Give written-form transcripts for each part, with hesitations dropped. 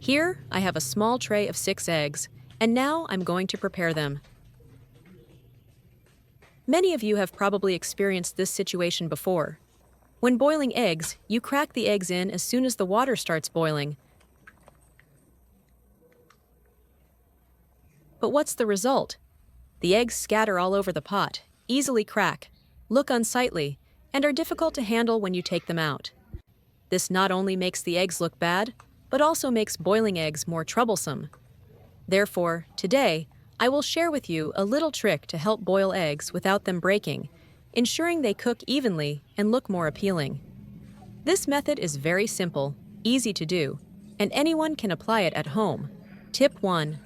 Here, I have a small tray of 6 eggs, and now I'm going to prepare them. Many of you have probably experienced this situation before. When boiling eggs, you crack the eggs in as soon as the water starts boiling. But what's the result? The eggs scatter all over the pot, easily crack, look unsightly, and are difficult to handle when you take them out. This not only makes the eggs look bad, but also makes boiling eggs more troublesome. Therefore, today, I will share with you a little trick to help boil eggs without them breaking, ensuring they cook evenly and look more appealing. This method is very simple, easy to do, and anyone can apply it at home. Tip 1.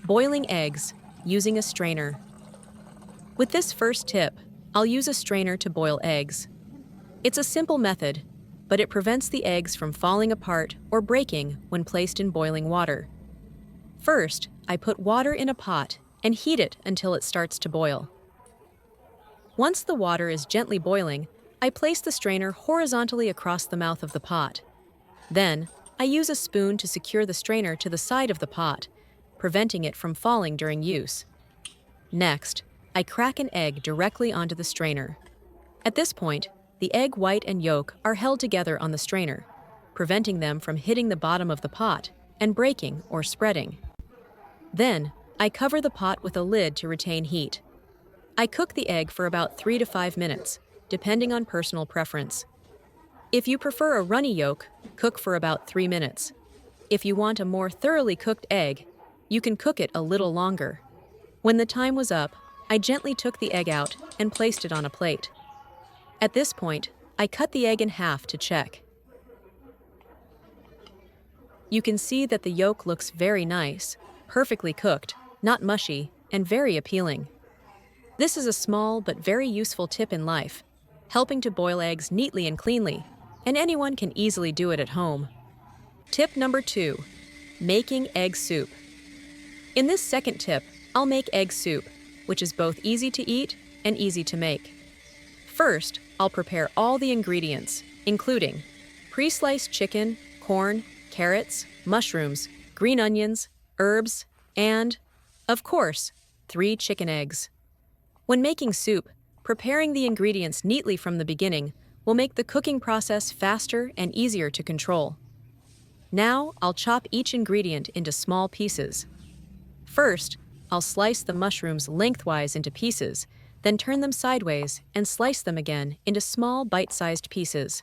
Boiling eggs using a strainer. With this first tip, I'll use a strainer to boil eggs. It's a simple method, but it prevents the eggs from falling apart or breaking when placed in boiling water. First, I put water in a pot and heat it until it starts to boil. Once the water is gently boiling, I place the strainer horizontally across the mouth of the pot. Then, I use a spoon to secure the strainer to the side of the pot, preventing it from falling during use. Next, I crack an egg directly onto the strainer. At this point, the egg white and yolk are held together on the strainer, preventing them from hitting the bottom of the pot and breaking or spreading. Then, I cover the pot with a lid to retain heat. I cook the egg for about 3 to 5 minutes, depending on personal preference. If you prefer a runny yolk, cook for about 3 minutes. If you want a more thoroughly cooked egg, you can cook it a little longer. When the time was up, I gently took the egg out and placed it on a plate. At this point, I cut the egg in half to check. You can see that the yolk looks very nice, perfectly cooked, not mushy, and very appealing. This is a small but very useful tip in life, helping to boil eggs neatly and cleanly, and anyone can easily do it at home. Tip number 2, making egg soup. In this second tip, I'll make egg soup, which is both easy to eat and easy to make. First, I'll prepare all the ingredients, including pre-sliced chicken, corn, carrots, mushrooms, green onions, herbs, and, of course, 3 chicken eggs. When making soup, preparing the ingredients neatly from the beginning will make the cooking process faster and easier to control. Now, I'll chop each ingredient into small pieces. First, I'll slice the mushrooms lengthwise into pieces, then turn them sideways and slice them again into small bite-sized pieces.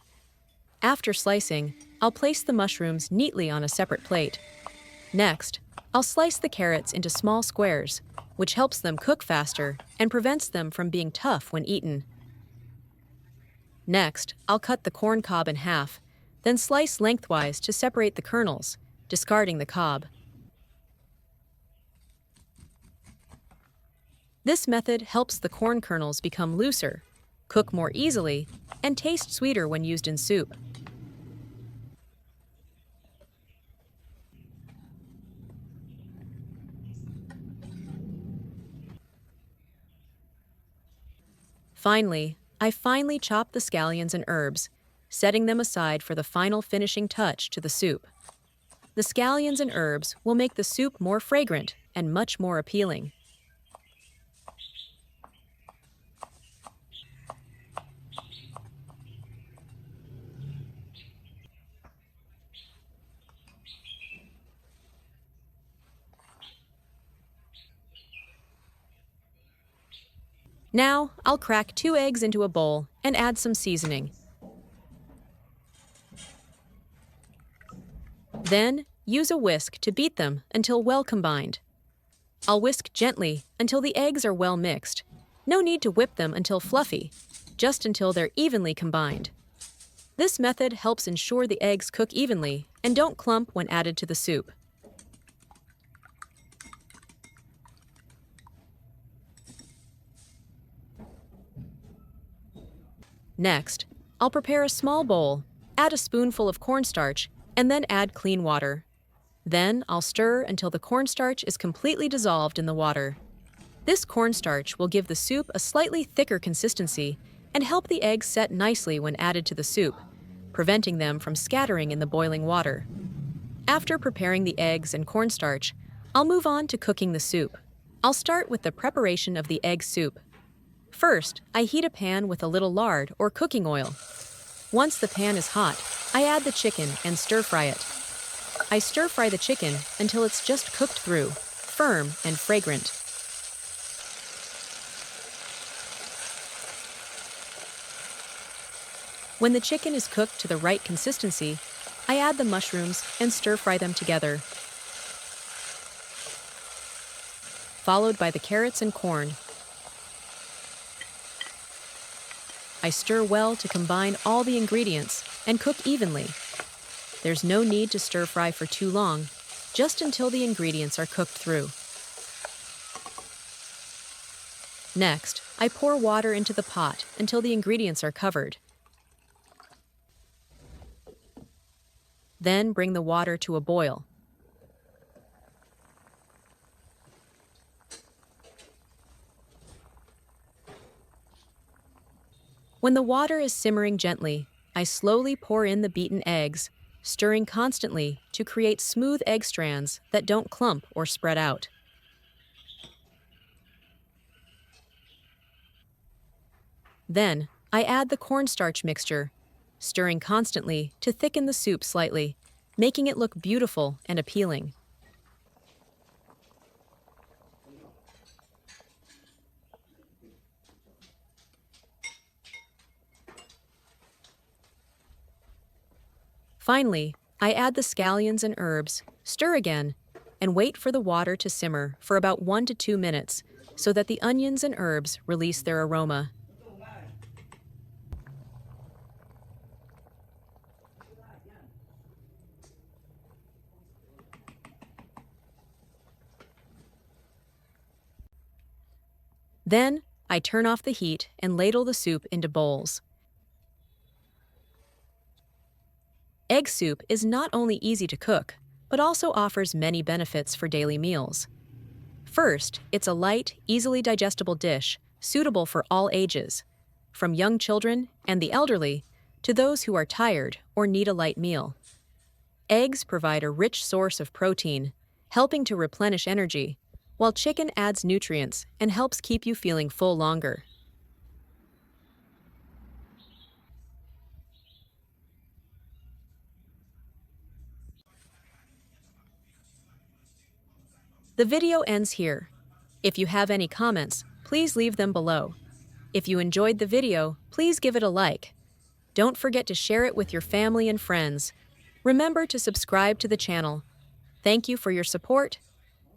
After slicing, I'll place the mushrooms neatly on a separate plate. Next, I'll slice the carrots into small squares, which helps them cook faster and prevents them from being tough when eaten. Next, I'll cut the corn cob in half, then slice lengthwise to separate the kernels, discarding the cob. This method helps the corn kernels become looser, cook more easily, and taste sweeter when used in soup. Finally, I finely chop the scallions and herbs, setting them aside for the final finishing touch to the soup. The scallions and herbs will make the soup more fragrant and much more appealing. Now, I'll crack 2 eggs into a bowl and add some seasoning. Then, use a whisk to beat them until well combined. I'll whisk gently until the eggs are well mixed. No need to whip them until fluffy, just until they're evenly combined. This method helps ensure the eggs cook evenly and don't clump when added to the soup. Next, I'll prepare a small bowl, add a spoonful of cornstarch, and then add clean water. Then I'll stir until the cornstarch is completely dissolved in the water. This cornstarch will give the soup a slightly thicker consistency and help the eggs set nicely when added to the soup, preventing them from scattering in the boiling water. After preparing the eggs and cornstarch, I'll move on to cooking the soup. I'll start with the preparation of the egg soup. First, I heat a pan with a little lard or cooking oil. Once the pan is hot, I add the chicken and stir-fry it. I stir-fry the chicken until it's just cooked through, firm and fragrant. When the chicken is cooked to the right consistency, I add the mushrooms and stir-fry them together, followed by the carrots and corn. I stir well to combine all the ingredients and cook evenly. There's no need to stir-fry for too long, just until the ingredients are cooked through. Next, I pour water into the pot until the ingredients are covered. Then bring the water to a boil. When the water is simmering gently, I slowly pour in the beaten eggs, stirring constantly to create smooth egg strands that don't clump or spread out. Then, I add the cornstarch mixture, stirring constantly to thicken the soup slightly, making it look beautiful and appealing. Finally, I add the scallions and herbs, stir again, and wait for the water to simmer for about 1 to 2 minutes so that the onions and herbs release their aroma. Then, I turn off the heat and ladle the soup into bowls. Egg soup is not only easy to cook, but also offers many benefits for daily meals. First, it's a light, easily digestible dish, suitable for all ages, from young children and the elderly to those who are tired or need a light meal. Eggs provide a rich source of protein, helping to replenish energy, while chicken adds nutrients and helps keep you feeling full longer. The video ends here. If you have any comments, please leave them below. If you enjoyed the video, please give it a like. Don't forget to share it with your family and friends. Remember to subscribe to the channel. Thank you for your support.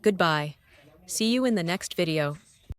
Goodbye. See you in the next video.